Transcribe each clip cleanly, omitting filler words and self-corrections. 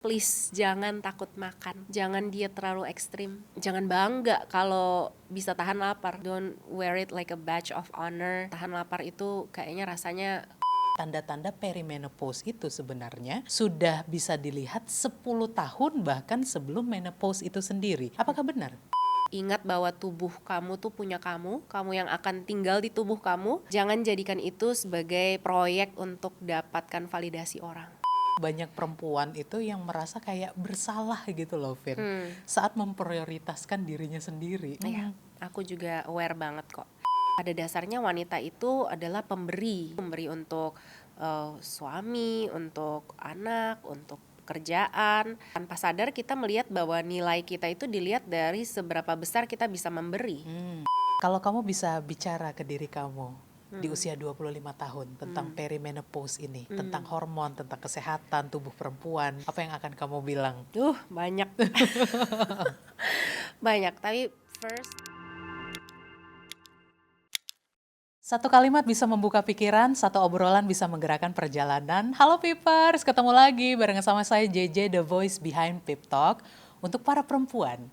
Please jangan takut makan, jangan diet terlalu ekstrim, jangan bangga kalau bisa tahan lapar. Don't wear it like a badge of honor. Tahan lapar itu kayaknya rasanya. Tanda-tanda perimenopause itu sebenarnya sudah bisa dilihat 10 tahun bahkan sebelum menopause itu sendiri. Apakah benar? Ingat bahwa tubuh kamu tuh punya kamu yang akan tinggal di tubuh kamu. Jangan jadikan itu sebagai proyek untuk dapatkan validasi orang. Banyak perempuan itu yang merasa kayak bersalah gitu loh, Vin, saat memprioritaskan dirinya sendiri. Ya, aku juga aware banget kok. Pada dasarnya wanita itu adalah pemberi untuk suami, untuk anak, untuk pekerjaan. Tanpa sadar kita melihat bahwa nilai kita itu dilihat dari seberapa besar kita bisa memberi. Kalau kamu bisa bicara ke diri kamu di usia 25 tahun tentang perimenopause ini, tentang hormon, tentang kesehatan tubuh perempuan, apa yang akan kamu bilang? Banyak. Banyak, tapi first, Satu kalimat bisa membuka pikiran, satu obrolan bisa menggerakkan perjalanan. Halo Pipers, ketemu lagi bareng sama saya JJ, The Voice Behind Pip Talk. Untuk para perempuan,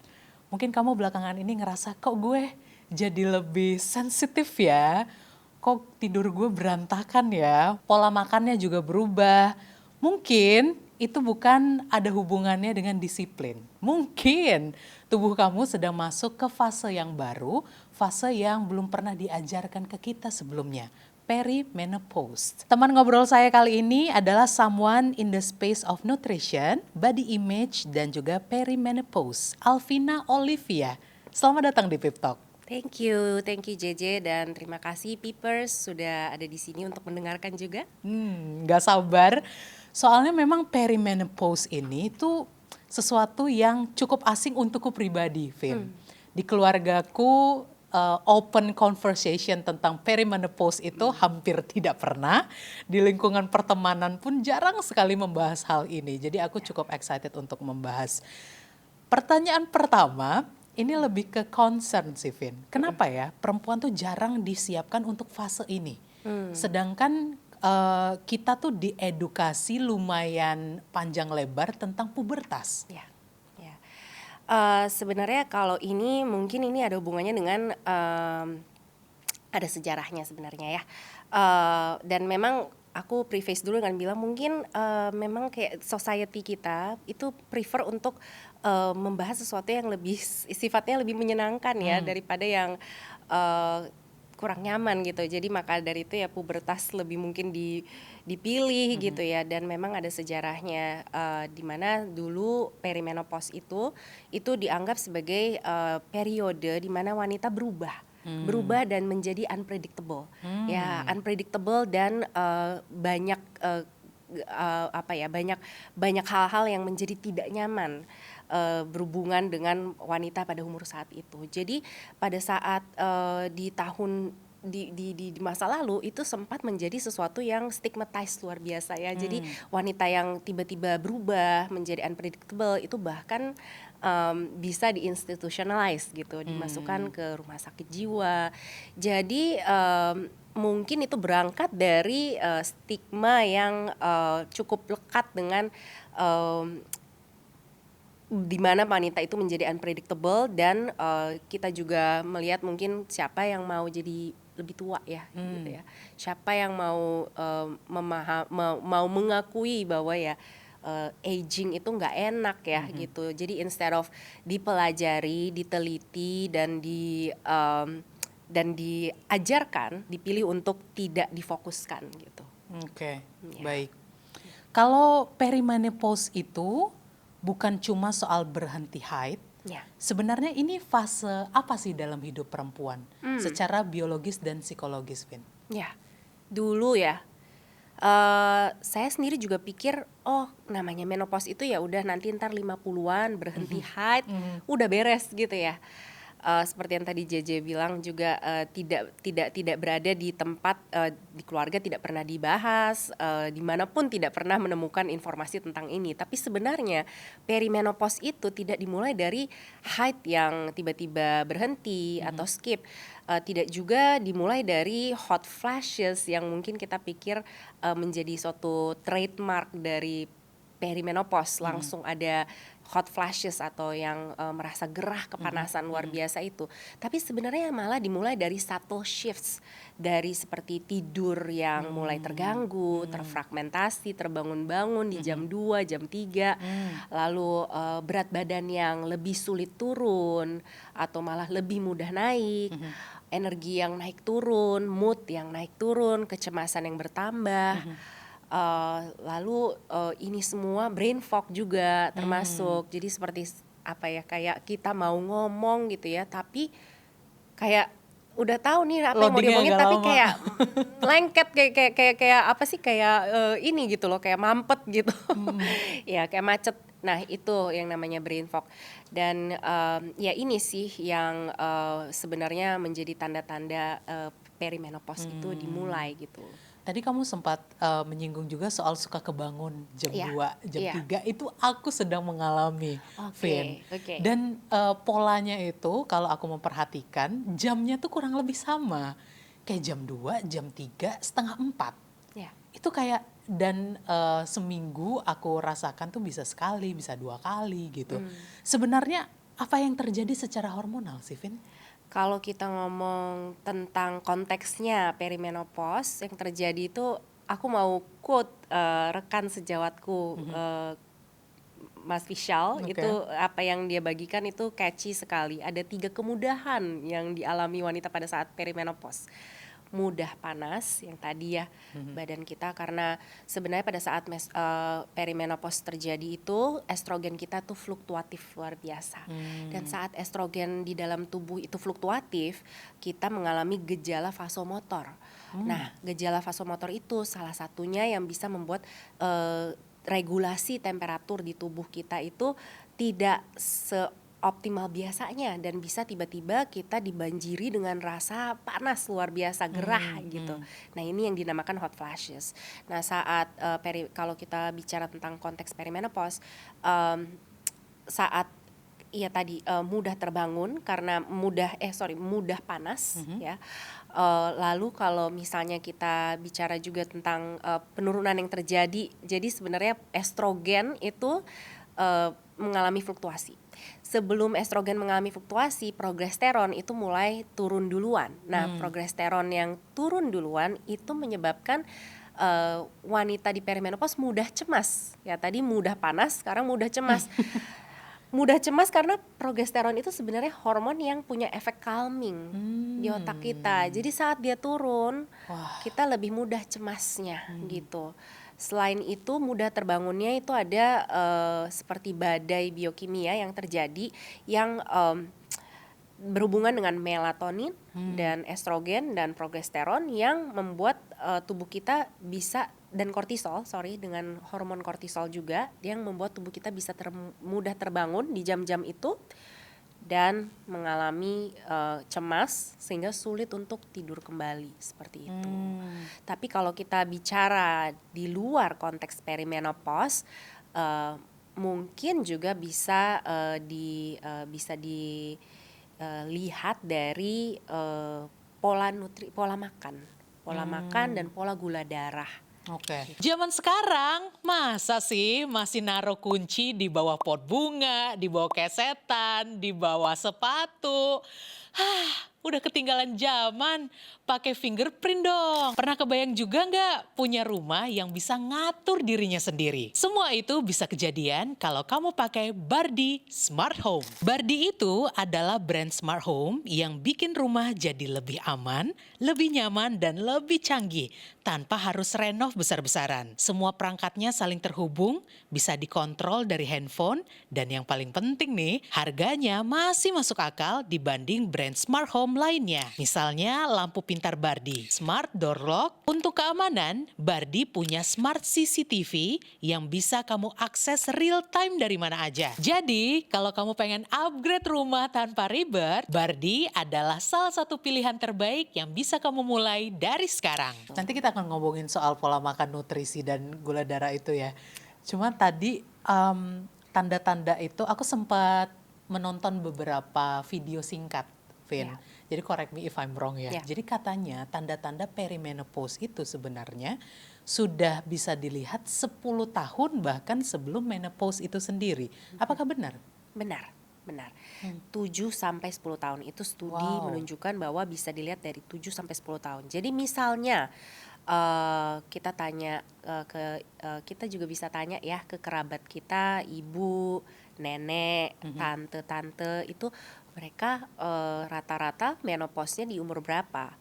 mungkin kamu belakangan ini ngerasa kok gue jadi lebih sensitif ya, kok tidur gue berantakan ya, pola makannya juga berubah. Mungkin itu bukan ada hubungannya dengan disiplin. Mungkin tubuh kamu sedang masuk ke fase yang baru, fase yang belum pernah diajarkan ke kita sebelumnya, perimenopause. Teman ngobrol saya kali ini adalah someone in the space of nutrition, body image, dan juga perimenopause, Alvina Olivia. Selamat datang di Pip Talk. thank you JJ, dan terima kasih Peepers sudah ada di sini untuk mendengarkan juga. Gak sabar. Soalnya memang perimenopause ini tuh sesuatu yang cukup asing untukku pribadi, Vin. Di keluargaku open conversation tentang perimenopause itu hampir tidak pernah. Di lingkungan pertemanan pun jarang sekali membahas hal ini. Jadi aku cukup excited untuk membahas. Pertanyaan pertama, ini lebih ke concern sih, Vin. Kenapa ya perempuan tuh jarang disiapkan untuk fase ini? Sedangkan kita tuh diedukasi lumayan panjang lebar tentang pubertas. Ya. Sebenarnya kalau ini mungkin ini ada hubungannya dengan ada sejarahnya sebenarnya ya. Dan memang aku preface dulu dengan bilang mungkin memang kayak society kita itu prefer untuk membahas sesuatu yang lebih sifatnya lebih menyenangkan ya daripada yang kurang nyaman gitu. Jadi maka dari itu ya pubertas lebih mungkin dipilih gitu ya. Dan memang ada sejarahnya di mana dulu perimenopause itu dianggap sebagai periode di mana wanita berubah dan menjadi unpredictable. Ya, unpredictable dan banyak banyak hal-hal yang menjadi tidak nyaman berhubungan dengan wanita pada umur saat itu. Jadi pada saat di tahun di masa lalu itu sempat menjadi sesuatu yang stigmatized luar biasa ya. Jadi wanita yang tiba-tiba berubah menjadi unpredictable itu bahkan bisa diinstitutionalize gitu, dimasukkan ke rumah sakit jiwa. Jadi mungkin itu berangkat dari stigma yang cukup lekat dengan di mana wanita itu menjadi unpredictable dan kita juga melihat mungkin siapa yang mau jadi lebih tua ya gitu ya. Siapa yang mau mau mengakui bahwa ya aging itu nggak enak ya gitu. Jadi instead of dipelajari, diteliti dan diajarkan, dipilih untuk tidak difokuskan gitu. Oke, Ya. baik. Kalau perimenopause itu bukan cuma soal berhenti haid, Ya. sebenarnya ini fase apa sih dalam hidup perempuan secara biologis dan psikologis, Vin? Ya, dulu ya. Saya sendiri juga pikir, oh namanya menopause itu ya udah nanti ntar 50-an berhenti haid, udah beres gitu ya. Seperti yang tadi JJ bilang juga tidak berada di tempat di keluarga tidak pernah dibahas, dimanapun tidak pernah menemukan informasi tentang ini. Tapi sebenarnya perimenopause itu tidak dimulai dari haid yang tiba-tiba berhenti atau skip. Tidak juga dimulai dari hot flashes yang mungkin kita pikir menjadi suatu trademark dari perimenopause, langsung ada hot flashes atau yang merasa gerah, kepanasan luar biasa itu. Tapi sebenarnya malah dimulai dari subtle shifts, dari seperti tidur yang mulai terganggu, terfragmentasi, terbangun-bangun di jam 2, jam 3, lalu berat badan yang lebih sulit turun atau malah lebih mudah naik, energi yang naik turun, mood yang naik turun, kecemasan yang bertambah. Lalu ini semua brain fog juga termasuk. Jadi seperti apa ya, kayak kita mau ngomong gitu ya, tapi kayak udah tahu nih apa yang mau Loadingnya diomongin, agak tapi lama. kayak lengket, kayak apa sih, kayak ini gitu loh, kayak mampet gitu. Ya kayak macet. Nah itu yang namanya brain fog. Dan ya ini sih yang sebenarnya menjadi tanda-tanda perimenopause itu dimulai gitu. Tadi kamu sempat menyinggung juga soal suka kebangun jam Iya, 2, jam iya. 3 itu aku sedang mengalami, Vin. Oke. Dan polanya itu kalau aku memperhatikan jamnya tuh kurang lebih sama. Kayak jam 2, jam 3, setengah 4. Ya. Itu kayak dan seminggu aku rasakan tuh bisa sekali, bisa 2 kali gitu. Sebenarnya apa yang terjadi secara hormonal sih, Vin? Kalau kita ngomong tentang konteksnya perimenopause yang terjadi itu, aku mau quote rekan sejawatku, Mas Vishal. Oke. Itu apa yang dia bagikan itu catchy sekali. Ada 3 kemudahan yang dialami wanita pada saat perimenopause. Mudah panas yang tadi ya, badan kita, karena sebenarnya pada saat perimenopause terjadi itu estrogen kita tuh fluktuatif luar biasa. Dan saat estrogen di dalam tubuh itu fluktuatif, kita mengalami gejala vasomotor. Nah, gejala vasomotor itu salah satunya yang bisa membuat regulasi temperatur di tubuh kita itu tidak seoptimal biasanya, dan bisa tiba-tiba kita dibanjiri dengan rasa panas luar biasa, gerah gitu. Nah ini yang dinamakan hot flashes. Nah saat kalau kita bicara tentang konteks perimenopause, saat iya tadi mudah terbangun karena mudah panas ya. Lalu kalau misalnya kita bicara juga tentang penurunan yang terjadi, jadi sebenarnya estrogen itu mengalami fluktuasi. Sebelum estrogen mengalami fluktuasi, progesteron itu mulai turun duluan. Nah, progesteron yang turun duluan itu menyebabkan wanita di perimenopause mudah cemas. Ya tadi mudah panas, sekarang mudah cemas. Mudah cemas karena progesteron itu sebenarnya hormon yang punya efek calming di otak kita. Jadi saat dia turun, kita lebih mudah cemasnya gitu. Selain itu mudah terbangunnya itu ada seperti badai biokimia yang terjadi yang berhubungan dengan melatonin dan estrogen dan progesteron yang membuat tubuh kita bisa, dan dengan hormon kortisol juga yang membuat tubuh kita bisa mudah terbangun di jam-jam itu dan mengalami cemas sehingga sulit untuk tidur kembali seperti itu. Tapi kalau kita bicara di luar konteks perimenopause, mungkin juga bisa dilihat dari pola makan dan pola gula darah. Oke. Zaman sekarang masa sih masih naruh kunci di bawah pot bunga, di bawah kesetan, di bawah sepatu. Udah ketinggalan zaman. Pakai fingerprint dong. Pernah kebayang juga nggak punya rumah yang bisa ngatur dirinya sendiri? Semua itu bisa kejadian kalau kamu pakai Bardi Smart Home. Bardi itu adalah brand smart home yang bikin rumah jadi lebih aman, lebih nyaman, dan lebih canggih tanpa harus renov besar-besaran. Semua perangkatnya saling terhubung, bisa dikontrol dari handphone, dan yang paling penting nih, harganya masih masuk akal dibanding brand smart home lainnya. Misalnya lampu pintar Bardi, smart door lock. Untuk keamanan, Bardi punya smart CCTV yang bisa kamu akses real time dari mana aja. Jadi, kalau kamu pengen upgrade rumah tanpa ribet, Bardi adalah salah satu pilihan terbaik yang bisa kamu mulai dari sekarang. Nanti kita akan ngomongin soal pola makan, nutrisi, dan gula darah itu ya. Cuma tadi tanda-tanda itu aku sempat menonton beberapa video singkat Vin. Ya. Jadi correct me if I'm wrong ya. Ya. Jadi katanya tanda-tanda perimenopause itu sebenarnya sudah bisa dilihat 10 tahun bahkan sebelum menopause itu sendiri. Apakah benar? Benar, benar. 7 sampai 10 tahun itu studi Wow. menunjukkan bahwa bisa dilihat dari 7 sampai 10 tahun. Jadi misalnya kita tanya kita juga bisa tanya ya ke kerabat kita, ibu, nenek, tante-tante itu mereka rata-rata menopausnya di umur berapa?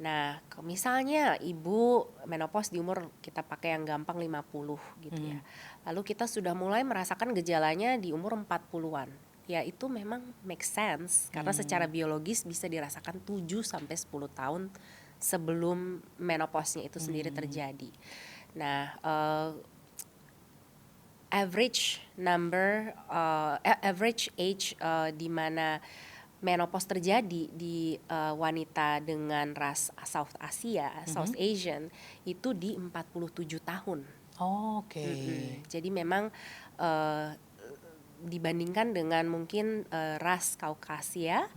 Nah, misalnya ibu menopause di umur kita pakai yang gampang 50 gitu ya. Lalu kita sudah mulai merasakan gejalanya di umur 40-an. Ya itu memang make sense karena secara biologis bisa dirasakan 7 sampai 10 tahun sebelum menopausnya itu sendiri terjadi. Nah, average age di mana menopause terjadi di wanita dengan ras South South Asian itu di 47 tahun. Oke. Jadi memang dibandingkan dengan mungkin ras Kaukasia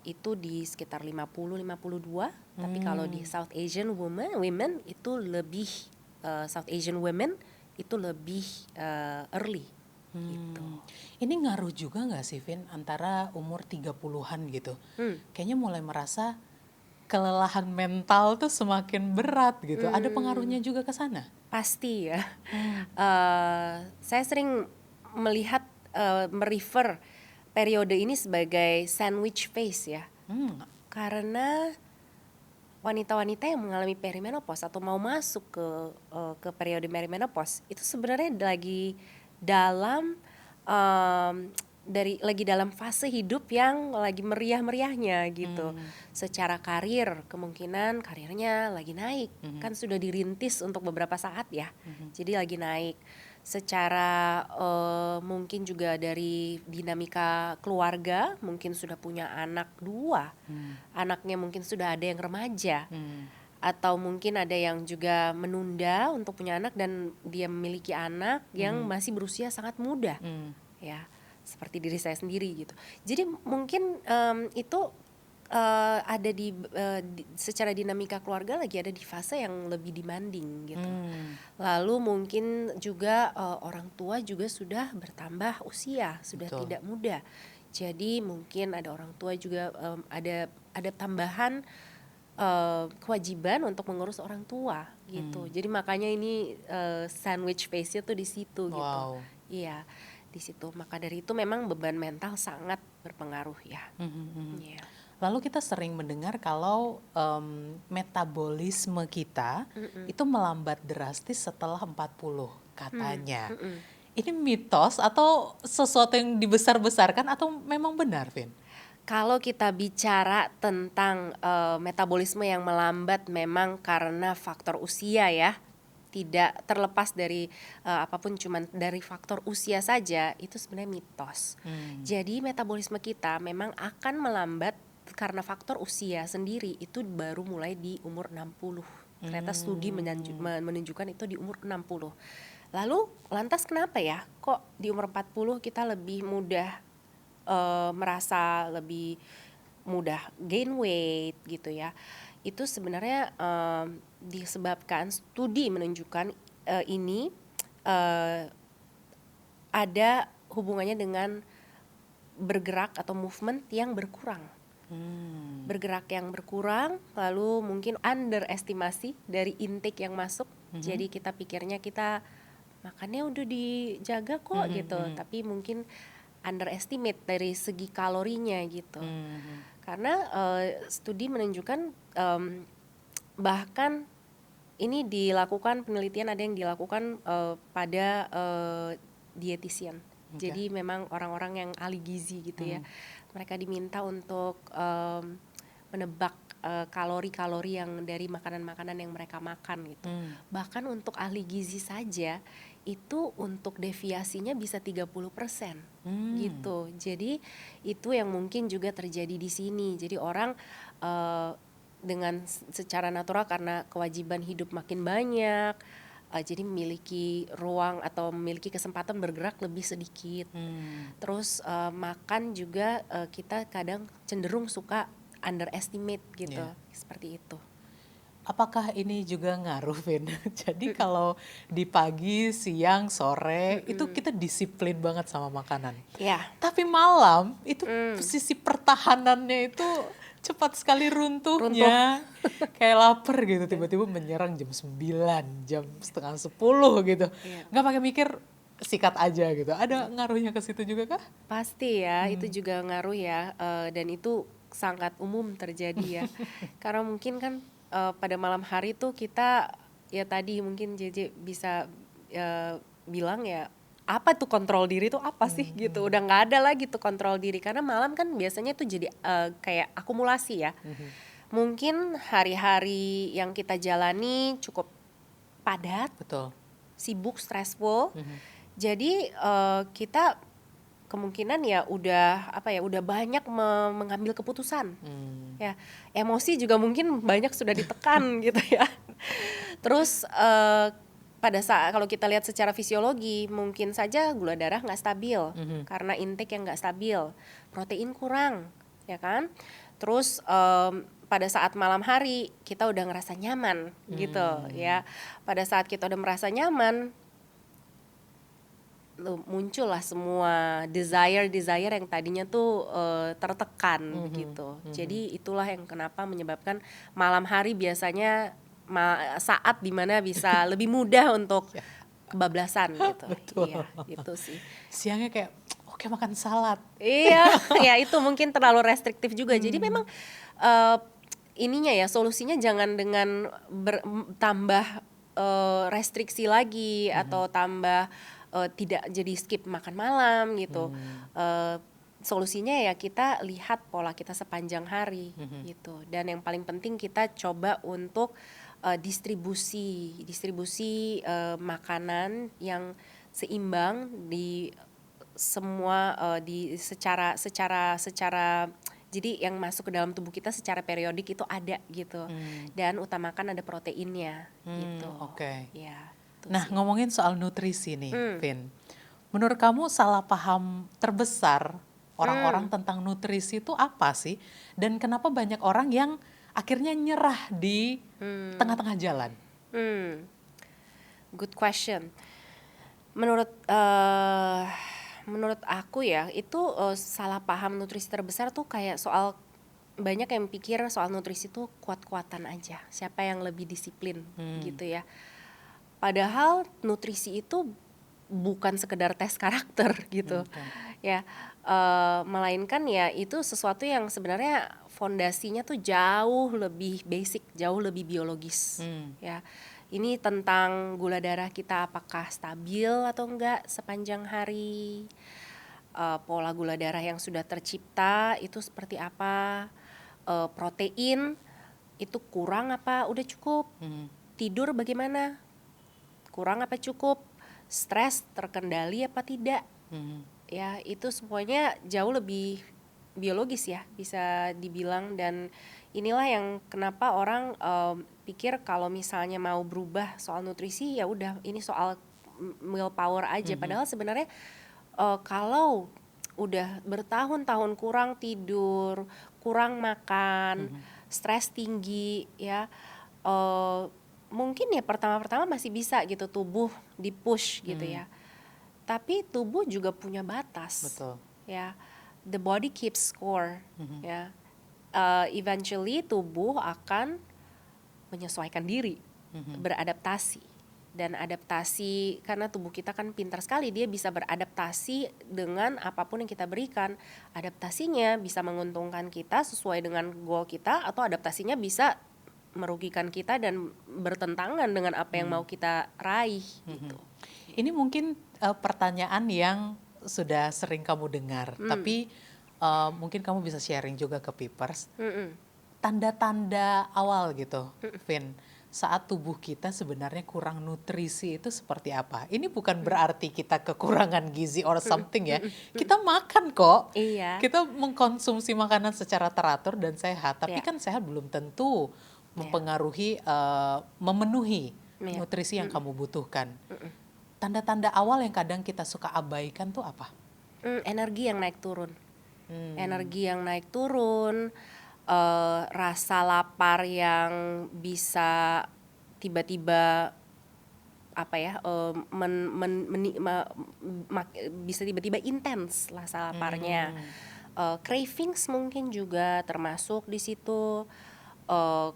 itu di sekitar 50-52, tapi kalau di South Asian women itu lebih South Asian women itu lebih early gitu. Ini ngaruh juga nggak sih Vin antara umur 30-an gitu? Kayaknya mulai merasa kelelahan mental tuh semakin berat gitu. Ada pengaruhnya juga ke sana? Pasti ya. Saya sering melihat merefer periode ini sebagai sandwich phase ya. Karena wanita-wanita yang mengalami perimenopause atau mau masuk ke periode perimenopause itu sebenarnya lagi dalam lagi dalam fase hidup yang lagi meriah-meriahnya gitu. Secara karir, kemungkinan karirnya lagi naik. Kan sudah dirintis untuk beberapa saat ya. Jadi lagi naik. Secara mungkin juga dari dinamika keluarga, mungkin sudah punya anak 2. Anaknya mungkin sudah ada yang remaja. Atau mungkin ada yang juga menunda untuk punya anak dan dia memiliki anak yang masih berusia sangat muda. Ya, seperti diri saya sendiri gitu. Jadi mungkin itu ada secara dinamika keluarga lagi ada di fase yang lebih demanding gitu. Lalu mungkin juga orang tua juga sudah bertambah usia, sudah Betul. tidak muda. Jadi mungkin ada orang tua juga ada tambahan kewajiban untuk mengurus orang tua gitu. Jadi makanya ini sandwich phase-nya tuh di situ gitu. Wow. Iya, di situ. Maka dari itu memang beban mental sangat berpengaruh ya. Iya. Lalu kita sering mendengar kalau metabolisme kita itu melambat drastis setelah 40 katanya. Ini mitos atau sesuatu yang dibesar-besarkan atau memang benar, Vin? Kalau kita bicara tentang metabolisme yang melambat memang karena faktor usia ya, tidak terlepas dari apapun, cuman dari faktor usia saja itu sebenarnya mitos. Jadi metabolisme kita memang akan melambat karena faktor usia sendiri itu baru mulai di umur 60. Ternyata studi menunjukkan itu di umur 60. Lalu lantas kenapa ya kok di umur 40 kita lebih mudah merasa lebih mudah gain weight gitu ya. Itu sebenarnya disebabkan studi menunjukkan ini ada hubungannya dengan bergerak atau movement yang berkurang. Bergerak yang berkurang, lalu mungkin underestimasi dari intake yang masuk. Jadi kita pikirnya kita makannya udah dijaga kok gitu, tapi mungkin underestimate dari segi kalorinya gitu. Karena studi menunjukkan bahkan ini dilakukan penelitian, ada yang dilakukan pada dietitian. Jadi memang orang-orang yang ahli gizi gitu ya. Mereka diminta untuk menebak kalori-kalori yang dari makanan-makanan yang mereka makan gitu. Bahkan untuk ahli gizi saja itu untuk deviasinya bisa 30% gitu. Jadi itu yang mungkin juga terjadi di sini. Jadi orang dengan secara natural karena kewajiban hidup makin banyak, jadi memiliki ruang atau memiliki kesempatan bergerak lebih sedikit. Terus makan juga kita kadang cenderung suka underestimate gitu, Iya. seperti itu. Apakah ini juga ngaruh, Vin? Jadi kalau di pagi, siang, sore itu kita disiplin banget sama makanan. Ya, Tapi malam itu mm, sisi pertahanannya itu cepat sekali runtuh. runtuhnya. Kayak lapar gitu, tiba-tiba menyerang jam 9, jam setengah 10 gitu. Iya. Nggak pakai mikir, sikat aja gitu. Ada ngaruhnya ke situ juga kah? Pasti ya, itu juga ngaruh ya, dan itu sangat umum terjadi ya. Karena mungkin kan pada malam hari tuh kita ya tadi mungkin JJ bisa bilang ya apa tuh kontrol diri tuh apa sih gitu. Udah nggak ada lagi tuh kontrol diri karena malam kan biasanya tuh jadi kayak akumulasi ya. Mungkin hari-hari yang kita jalani cukup padat, Betul. sibuk, stressful. Jadi kita kemungkinan ya udah banyak mengambil keputusan. Ya, emosi juga mungkin banyak sudah ditekan gitu ya. Terus pada saat kalau kita lihat secara fisiologi mungkin saja gula darah nggak stabil karena intake yang nggak stabil, protein kurang, ya kan? Terus pada saat malam hari kita udah ngerasa nyaman gitu ya. Pada saat kita udah merasa nyaman muncullah semua desire yang tadinya tuh tertekan gitu. Jadi itulah yang kenapa menyebabkan malam hari biasanya saat dimana bisa lebih mudah untuk kebablasan gitu. Betul. Iya, itu sih. Siangnya kayak, oke makan salad. Iya, ya itu mungkin terlalu restriktif juga. Jadi memang eh, ininya ya solusinya jangan dengan tambah restriksi lagi atau tambah tidak jadi skip makan malam gitu. Solusinya ya kita lihat pola kita sepanjang hari gitu. Dan yang paling penting kita coba untuk distribusi makanan yang seimbang di semua secara jadi yang masuk ke dalam tubuh kita secara periodik itu ada gitu. Dan utamakan ada proteinnya gitu. Oke. Ya, itu Nah, sih. ngomongin soal nutrisi nih, Vin. Menurut kamu salah paham terbesar orang-orang tentang nutrisi itu apa sih? Dan kenapa banyak orang yang akhirnya nyerah di tengah-tengah jalan? Good question. Menurut aku ya itu salah paham nutrisi terbesar tuh kayak soal banyak yang pikir soal nutrisi tuh kuat-kuatan aja. Siapa yang lebih disiplin gitu ya. Padahal nutrisi itu bukan sekedar tes karakter gitu. Ya, melainkan ya itu sesuatu yang sebenarnya fondasinya tuh jauh lebih basic, jauh lebih biologis. Ya. Ini tentang gula darah kita apakah stabil atau enggak sepanjang hari. Pola gula darah yang sudah tercipta itu seperti apa? Protein itu kurang apa udah cukup? Tidur bagaimana? Kurang apa cukup? Stres terkendali apa tidak? Ya, itu semuanya jauh lebih biologis ya bisa dibilang. Dan inilah yang kenapa orang pikir kalau misalnya mau berubah soal nutrisi ya udah ini soal willpower aja. Padahal sebenarnya kalau udah bertahun-tahun kurang tidur, kurang makan, stres tinggi ya, mungkin ya pertama-pertama masih bisa gitu tubuh di-push gitu ya. Tapi tubuh juga punya batas. Betul. Ya, the body keeps score. Ya, eventually tubuh akan menyesuaikan diri, beradaptasi. Dan adaptasi karena tubuh kita kan pintar sekali, dia bisa beradaptasi dengan apapun yang kita berikan. Adaptasinya bisa menguntungkan kita sesuai dengan goal kita, atau adaptasinya bisa merugikan kita dan bertentangan dengan apa yang mau kita raih gitu. Ini mungkin pertanyaan yang sudah sering kamu dengar, tapi mungkin kamu bisa sharing juga ke Pipers. Tanda-tanda awal gitu, Vin, saat tubuh kita sebenarnya kurang nutrisi itu seperti apa? Ini bukan berarti kita kekurangan gizi or something ya. Kita makan kok. Iya. Kita mengkonsumsi makanan secara teratur dan sehat, tapi Iya. kan sehat belum tentu mempengaruhi, memenuhi Iya. nutrisi yang kamu butuhkan. Tanda-tanda awal yang kadang kita suka abaikan tuh apa? Energi yang naik turun. Hmm. Energi yang naik turun, rasa lapar yang bisa tiba-tiba apa ya, bisa tiba-tiba intens rasa laparnya. Cravings mungkin juga termasuk di situ.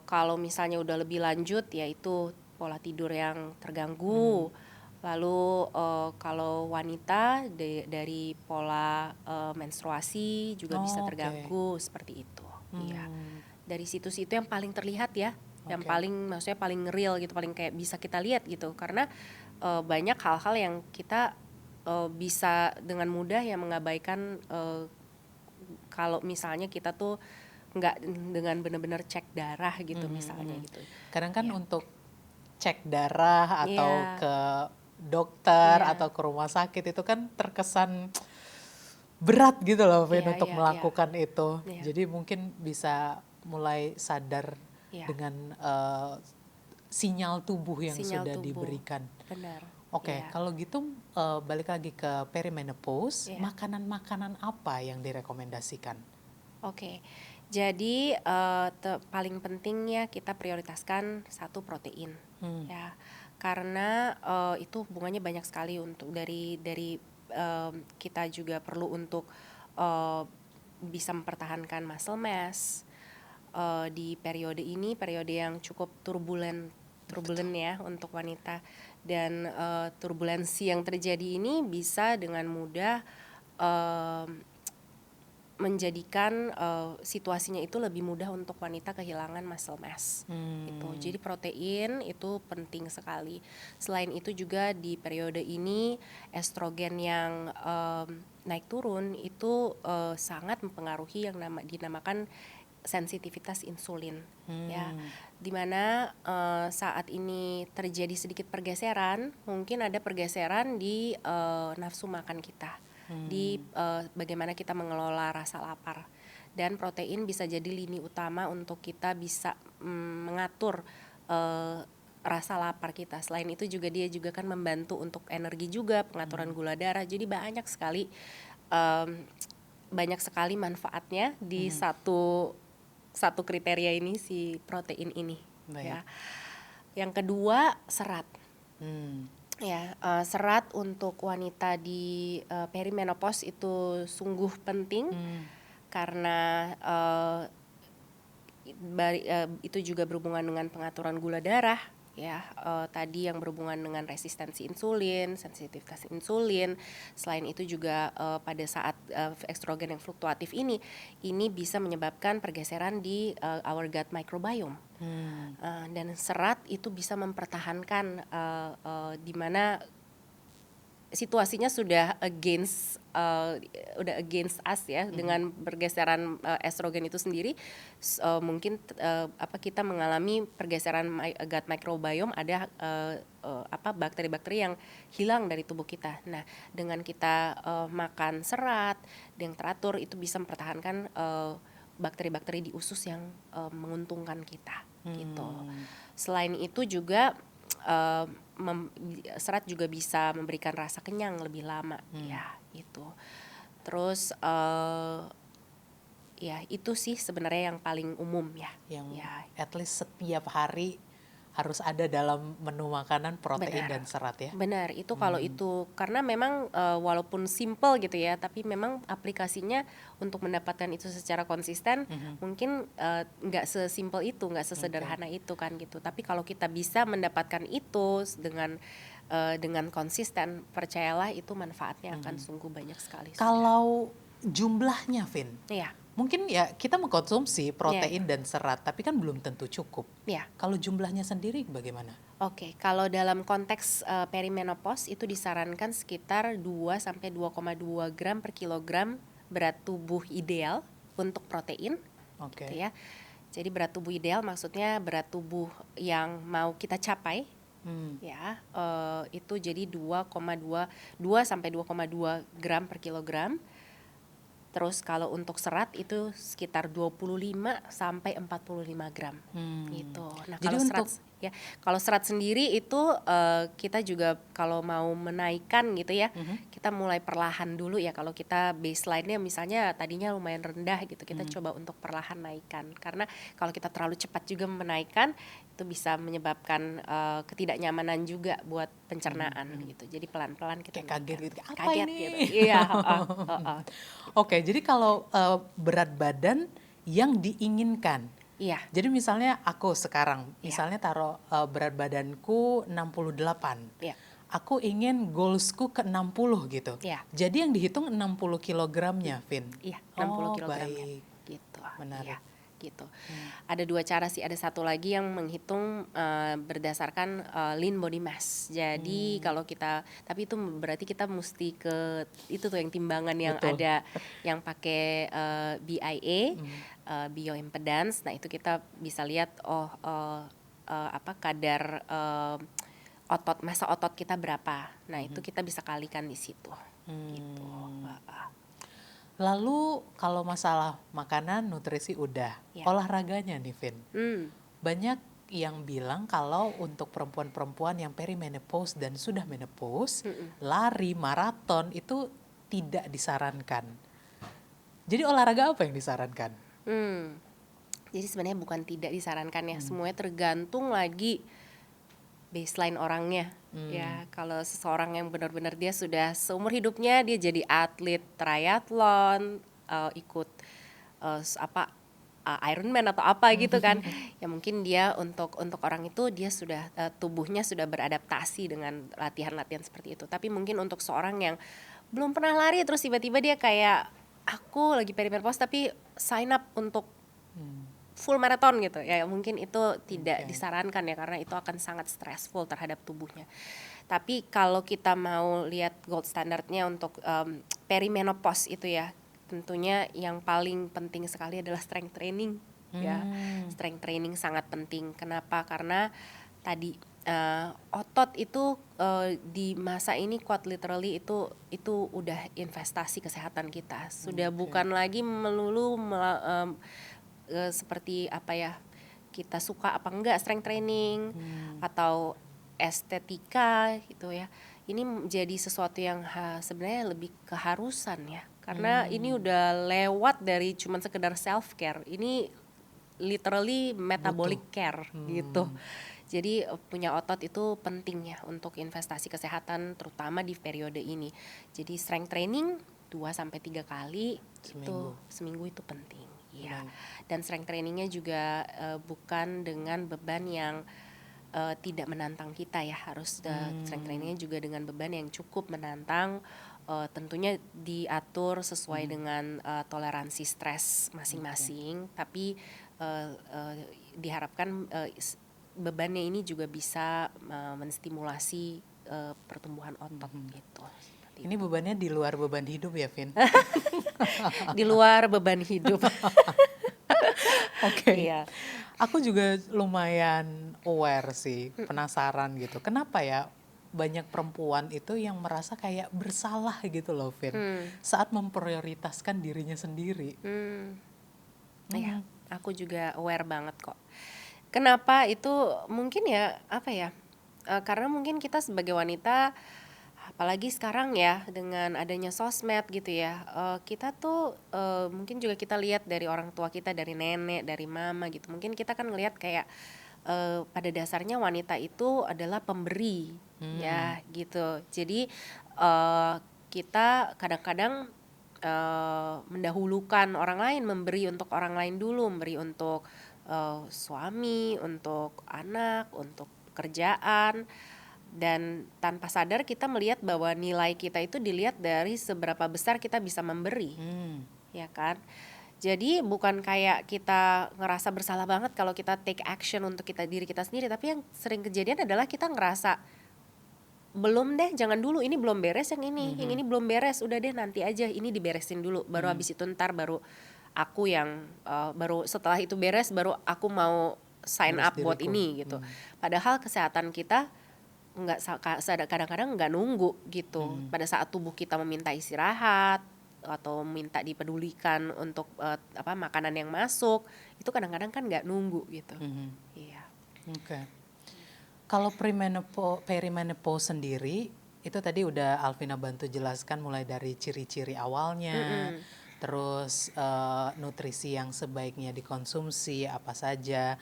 Kalau misalnya udah lebih lanjut, yaitu pola tidur yang terganggu. Lalu kalau wanita dari pola menstruasi juga bisa Oh, oke. terganggu seperti itu. Iya. Dari situ-situ yang paling terlihat ya, yang Oke. maksudnya paling real gitu, paling kayak bisa kita lihat gitu. Karena banyak hal-hal yang kita bisa dengan mudah ya mengabaikan kalau misalnya kita tuh nggak dengan benar-benar cek darah gitu misalnya gitu. Kadang kan Iya. untuk cek darah atau Iya. ke dokter Iya. atau ke rumah sakit itu kan terkesan berat gitu loh, Vin, Iya, untuk iya, iya. melakukan itu. Iya. Jadi mungkin bisa mulai sadar Iya. dengan sinyal tubuh yang Sinyal sudah tubuh. diberikan. Benar. Oke, Iya. kalau gitu balik lagi ke perimenopause, Iya. makanan-makanan apa yang direkomendasikan? Oke, jadi paling pentingnya kita prioritaskan satu protein, ya, karena itu hubungannya banyak sekali untuk dari kita juga perlu untuk bisa mempertahankan muscle mass di periode ini, periode yang cukup turbulen ya untuk wanita, dan turbulensi yang terjadi ini bisa dengan mudah menjadikan situasinya itu lebih mudah untuk wanita kehilangan muscle mass gitu. Jadi protein itu penting sekali. Selain itu juga di periode ini estrogen yang naik turun itu sangat mempengaruhi yang dinamakan sensitivitas insulin, ya, dimana saat ini terjadi sedikit pergeseran, mungkin ada pergeseran di nafsu makan kita, di bagaimana kita mengelola rasa lapar, dan protein bisa jadi lini utama untuk kita bisa mengatur rasa lapar kita. Selain itu juga dia juga kan membantu untuk energi juga, pengaturan gula darah. Jadi banyak sekali manfaatnya di satu kriteria ini, si protein ini. Baik. Ya. Yang kedua, serat. Ya, serat untuk wanita di perimenopause itu sungguh penting karena itu juga berhubungan dengan pengaturan gula darah, ya, tadi yang berhubungan dengan resistensi insulin, sensitivitas insulin. Selain itu juga pada saat estrogen yang fluktuatif ini bisa menyebabkan pergeseran di our gut microbiome. Dan serat itu bisa mempertahankan di mana situasinya sudah against us ya, dengan pergeseran estrogen itu sendiri. Mungkin kita mengalami pergeseran gut microbiome, ada bakteri-bakteri yang hilang dari tubuh kita. Nah, dengan kita makan serat yang teratur, itu bisa mempertahankan bakteri-bakteri di usus yang menguntungkan kita gitu. Selain itu juga serat juga bisa memberikan rasa kenyang lebih lama, ya itu. Terus ya itu sih sebenarnya yang paling umum ya. Yang ya. at least setiap hari harus ada dalam menu makanan protein dan serat ya. Benar, itu kalau itu karena memang walaupun simple gitu ya, tapi memang aplikasinya untuk mendapatkan itu secara konsisten mungkin nggak sesimpel itu, nggak sesederhana itu kan gitu. Tapi kalau kita bisa mendapatkan itu dengan konsisten, percayalah itu manfaatnya akan sungguh banyak sekali. Kalau jumlahnya, Vin, Iya. mungkin ya kita mengkonsumsi protein dan serat, tapi kan belum tentu cukup. Iya. Kalau jumlahnya sendiri bagaimana? Oke, kalau dalam konteks perimenopause itu disarankan sekitar 2-2,2 gram per kilogram berat tubuh ideal untuk protein. Oke. Gitu ya. Jadi berat tubuh ideal maksudnya berat tubuh yang mau kita capai. Ya, itu jadi 2,2 gram per kilogram. Terus kalau untuk serat itu sekitar 25 sampai 45 gram gitu. Nah, Jadi kalau untuk serat ya. Kalau serat sendiri itu kita juga kalau mau menaikkan gitu ya, kita mulai perlahan dulu ya. Kalau kita baseline-nya misalnya tadinya lumayan rendah gitu, kita coba untuk perlahan naikkan. Karena kalau kita terlalu cepat juga menaikkan, itu bisa menyebabkan ketidaknyamanan juga buat pencernaan gitu. Jadi pelan-pelan kita Kayak kaget naikkan. gitu, apa Kaget ini? gitu. Iya, heeh. Oke, jadi kalau berat badan yang diinginkan. Iya, Jadi misalnya aku sekarang, iya, misalnya taruh berat badanku 68. iya, Aku ingin goalsku ke 60 gitu. iya. Jadi yang dihitung 60 kilogramnya, Vin. Iya, 60 Oh, kilogramnya baik. gitu. Iya, Menarik. gitu. Ada dua cara sih, ada satu lagi yang menghitung berdasarkan lean body mass. Jadi kalau kita, tapi itu berarti kita mesti ke itu tuh yang timbangan yang Betul. ada yang pakai BIA, bioimpedance. Nah, itu kita bisa lihat apa kadar massa otot kita berapa. Nah, itu kita bisa kalikan di situ. Gitu. Lalu kalau masalah makanan, nutrisi udah. Ya. Olahraganya nih, Vin. Hmm. Banyak yang bilang kalau untuk perempuan-perempuan yang perimenopause dan sudah menopause, lari, maraton itu tidak disarankan. Jadi olahraga apa yang disarankan? Jadi sebenarnya bukan tidak disarankan ya, semuanya tergantung lagi baseline orangnya. Ya, kalau seseorang yang benar-benar dia sudah seumur hidupnya dia jadi atlet triathlon, ikut Ironman atau apa gitu kan, ya mungkin dia untuk orang itu dia sudah tubuhnya sudah beradaptasi dengan latihan-latihan seperti itu. Tapi mungkin untuk seorang yang belum pernah lari terus tiba-tiba dia kayak aku lagi perimenopause tapi sign up untuk full marathon gitu ya, mungkin itu tidak disarankan ya, karena itu akan sangat stressful terhadap tubuhnya. Tapi kalau kita mau lihat gold standardnya untuk perimenopause itu ya, tentunya yang paling penting sekali adalah strength training ya. Strength training sangat penting. Kenapa? Karena tadi otot itu di masa ini quite literally itu udah investasi kesehatan kita. Sudah bukan lagi melulu seperti apa ya, kita suka apa enggak strength training atau estetika gitu ya. Ini menjadi sesuatu yang sebenarnya lebih keharusan ya, karena ini udah lewat dari cuman sekedar self care, ini literally metabolic care gitu. Jadi punya otot itu penting ya untuk investasi kesehatan, terutama di periode ini. Jadi strength training 2-3 kali itu seminggu itu penting. Ya. Dan strength trainingnya juga bukan dengan beban yang tidak menantang kita ya, harus strength trainingnya juga dengan beban yang cukup menantang, tentunya diatur sesuai dengan toleransi stres masing-masing, tapi diharapkan bebannya ini juga bisa menstimulasi pertumbuhan otot gitu. Ini bebannya di luar beban hidup ya, Vin? Di luar beban hidup. Oke. Iya. Aku juga lumayan aware sih, penasaran gitu. Kenapa ya banyak perempuan itu yang merasa kayak bersalah gitu loh, Vin, saat memprioritaskan dirinya sendiri. Iya, aku juga aware banget kok. Kenapa itu mungkin ya, apa ya, karena mungkin kita sebagai wanita, apalagi sekarang ya dengan adanya sosmed gitu ya, kita tuh mungkin juga kita lihat dari orang tua kita, dari nenek, dari mama gitu. Mungkin kita kan ngelihat kayak pada dasarnya wanita itu adalah pemberi ya gitu. Jadi kita kadang-kadang mendahulukan orang lain, memberi untuk orang lain dulu, memberi untuk suami, untuk anak, untuk pekerjaan, dan tanpa sadar kita melihat bahwa nilai kita itu dilihat dari seberapa besar kita bisa memberi, ya kan? Jadi bukan kayak kita ngerasa bersalah banget kalau kita take action untuk diri kita sendiri, tapi yang sering kejadian adalah kita ngerasa belum deh, jangan dulu, ini belum beres yang ini belum beres, udah deh nanti aja, ini diberesin dulu, baru habis itu ntar baru aku yang baru setelah itu beres baru aku mau sign up buat ini gitu. Padahal kesehatan kita kadang-kadang nggak nunggu gitu. Pada saat tubuh kita meminta istirahat atau minta dipedulikan untuk makanan yang masuk, itu kadang-kadang kan nggak nunggu gitu. Iya. Oke. Kalau perimenopause sendiri, itu tadi udah Alvina bantu jelaskan mulai dari ciri-ciri awalnya, Mm-mm. terus nutrisi yang sebaiknya dikonsumsi apa saja.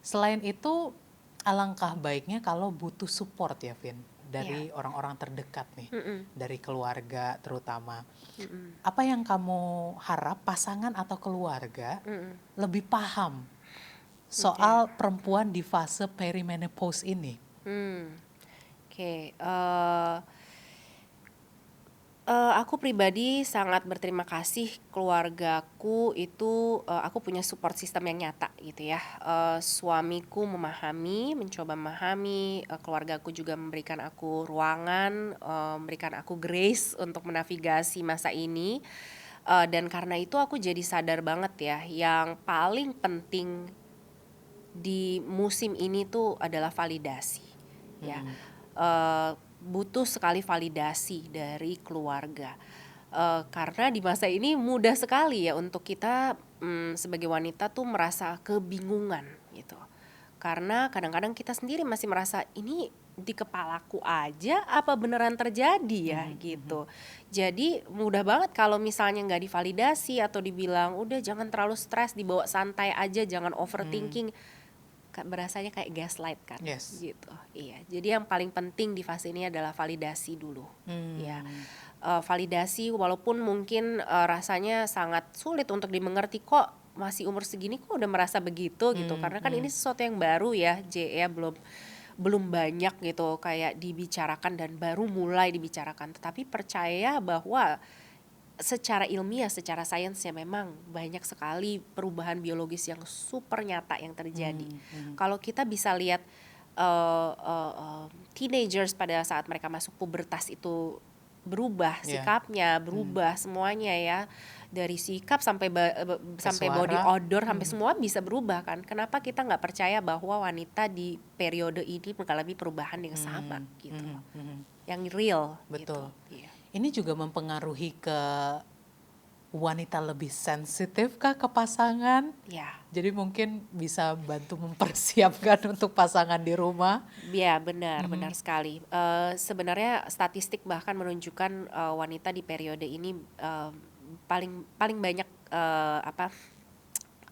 Selain itu, alangkah baiknya kalau butuh support ya, Vin, Ya. dari orang-orang terdekat nih, Mm-mm. dari keluarga terutama. Mm-mm. Apa yang kamu harap pasangan atau keluarga Mm-mm. lebih paham Oke. soal perempuan di fase perimenopause ini? Hmm. Oke. Aku pribadi sangat berterima kasih keluargaku itu, aku punya support system yang nyata gitu ya. Suamiku memahami, mencoba memahami, keluargaku juga memberikan aku ruangan, memberikan aku grace untuk menavigasi masa ini. Dan karena itu aku jadi sadar banget ya, yang paling penting di musim ini tuh adalah validasi ya. Butuh sekali validasi dari keluarga. Karena di masa ini mudah sekali ya untuk kita sebagai wanita tuh merasa kebingungan gitu. Karena kadang-kadang kita sendiri masih merasa ini di kepalaku aja apa beneran terjadi ya gitu. Jadi mudah banget kalau misalnya nggak divalidasi atau dibilang udah jangan terlalu stres, dibawa santai aja, jangan overthinking. Berasanya kayak gaslight kan Yes. gitu. Iya, jadi yang paling penting di fase ini adalah validasi dulu ya. Validasi walaupun mungkin rasanya sangat sulit untuk dimengerti, kok masih umur segini kok udah merasa begitu gitu, karena kan ini sesuatu yang baru ya J, ya belum belum banyak gitu kayak dibicarakan dan baru mulai dibicarakan, tetapi percaya bahwa secara ilmiah, secara sainsnya memang banyak sekali perubahan biologis yang super nyata yang terjadi. Kalau kita bisa lihat teenagers pada saat mereka masuk pubertas itu berubah Ya. sikapnya, berubah semuanya ya, dari sikap sampai Ke sampai body suara. odor sampai semua bisa berubah kan. Kenapa kita nggak percaya bahwa wanita di periode ini mengalami perubahan yang sama gitu, yang real gitu. Betul. Iya. Ini juga mempengaruhi ke wanita lebih sensitif kah ke pasangan? Ya. Jadi mungkin bisa bantu mempersiapkan untuk pasangan di rumah. Ya benar, benar sekali. Sebenarnya statistik bahkan menunjukkan wanita di periode ini paling paling banyak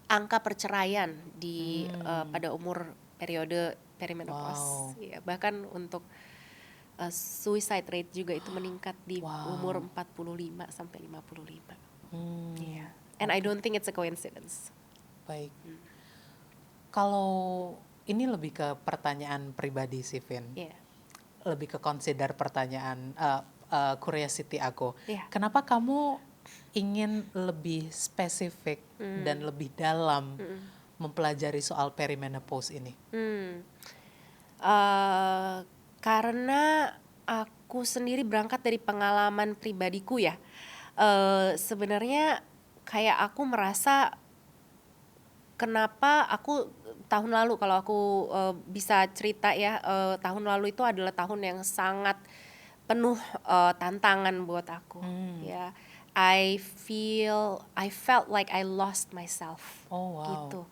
angka perceraian di pada umur periode perimenopause. Wow. Ya, bahkan untuk suicide rate juga itu meningkat di umur 45 sampai 55. Iya. And I don't think it's a coincidence. Baik. Kalau ini lebih ke pertanyaan pribadi sih, Vin. Iya. Lebih ke consider pertanyaan curiosity aku. Iya. Kenapa kamu ingin lebih spesifik dan lebih dalam mempelajari soal perimenopause ini? Karena aku sendiri berangkat dari pengalaman pribadiku ya. Sebenarnya kayak aku merasa kenapa aku tahun lalu, kalau aku bisa cerita ya, tahun lalu itu adalah tahun yang sangat penuh tantangan buat aku ya. I felt like I lost myself. Oh, wow. Gitu.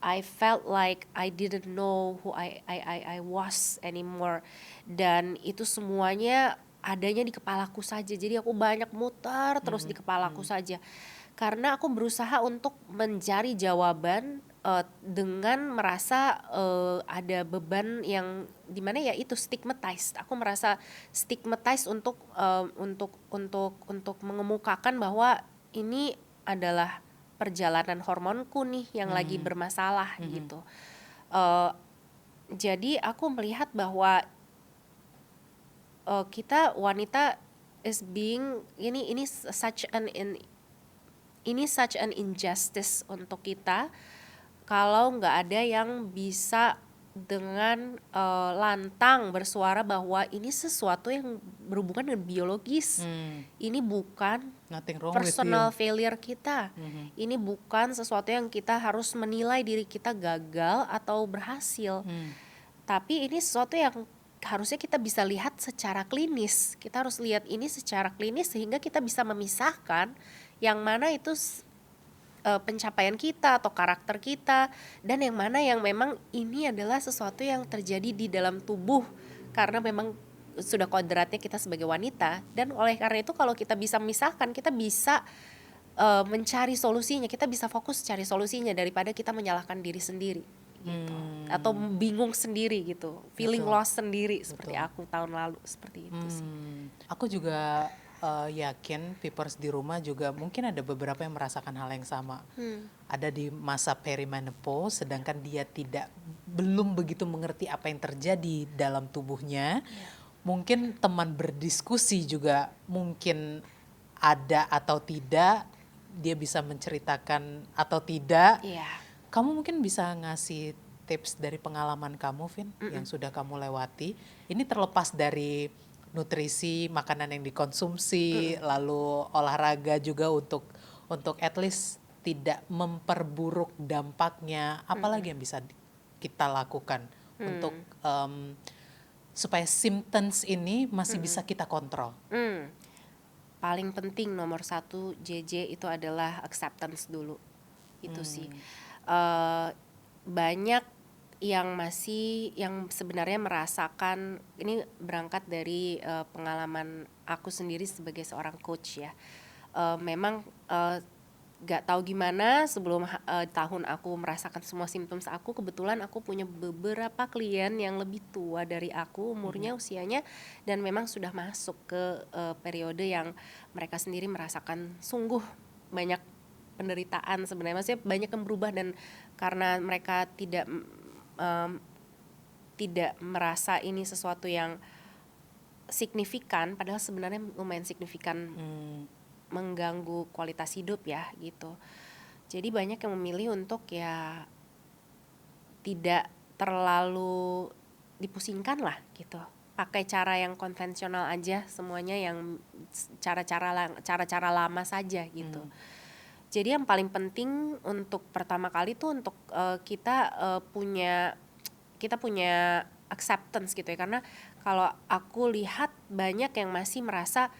I felt like I didn't know who I was anymore, dan itu semuanya adanya di kepalaku saja. Jadi aku banyak muter terus di kepalaku saja, karena aku berusaha untuk mencari jawaban dengan merasa ada beban yang dimana ya itu stigmatized. Aku merasa stigmatized untuk mengemukakan bahwa ini adalah perjalanan hormonku nih yang lagi bermasalah gitu. Jadi aku melihat bahwa kita wanita is being ini such an injustice untuk kita kalau nggak ada yang bisa dengan lantang bersuara bahwa ini sesuatu yang berhubungan dengan biologis. Ini bukan Nothing wrong personal with you. failure kita. Ini bukan sesuatu yang kita harus menilai diri kita gagal atau berhasil. Tapi ini sesuatu yang harusnya kita bisa lihat secara klinis. Kita harus lihat ini secara klinis sehingga kita bisa memisahkan yang mana itu pencapaian kita atau karakter kita, dan yang mana yang memang ini adalah sesuatu yang terjadi di dalam tubuh karena memang sudah kodratnya kita sebagai wanita. Dan oleh karena itu kalau kita bisa memisahkan, kita bisa mencari solusinya, kita bisa fokus cari solusinya daripada kita menyalahkan diri sendiri gitu, atau bingung sendiri gitu, feeling Betul. lost sendiri seperti aku tahun lalu seperti itu sih. Aku juga yakin Pipers di rumah juga mungkin ada beberapa yang merasakan hal yang sama. Ada di masa perimenopause, sedangkan dia belum begitu mengerti apa yang terjadi dalam tubuhnya. Mungkin teman berdiskusi juga mungkin ada atau tidak, dia bisa menceritakan atau tidak. Iya. Kamu mungkin bisa ngasih tips dari pengalaman kamu, Vin, yang sudah kamu lewati. Ini terlepas dari nutrisi, makanan yang dikonsumsi, lalu olahraga juga untuk at least tidak memperburuk dampaknya. Apalagi yang bisa kita lakukan untuk supaya symptoms ini masih bisa kita kontrol. Paling penting nomor 1 JJ itu adalah acceptance dulu, itu sih. Banyak yang sebenarnya merasakan, ini berangkat dari pengalaman aku sendiri sebagai seorang coach ya. Memang gak tahu gimana sebelum tahun aku merasakan semua symptoms aku, kebetulan aku punya beberapa klien yang lebih tua dari aku umurnya, usianya, dan memang sudah masuk ke periode yang mereka sendiri merasakan sungguh banyak penderitaan sebenarnya, maksudnya banyak yang berubah, dan karena mereka tidak merasa ini sesuatu yang signifikan, padahal sebenarnya lumayan signifikan mengganggu kualitas hidup ya gitu. Jadi banyak yang memilih untuk ya tidak terlalu dipusingkan lah gitu, pakai cara yang konvensional aja semuanya, yang cara-cara lama saja gitu. Jadi yang paling penting untuk pertama kali tuh untuk kita punya acceptance gitu ya, karena kalau aku lihat banyak yang masih merasa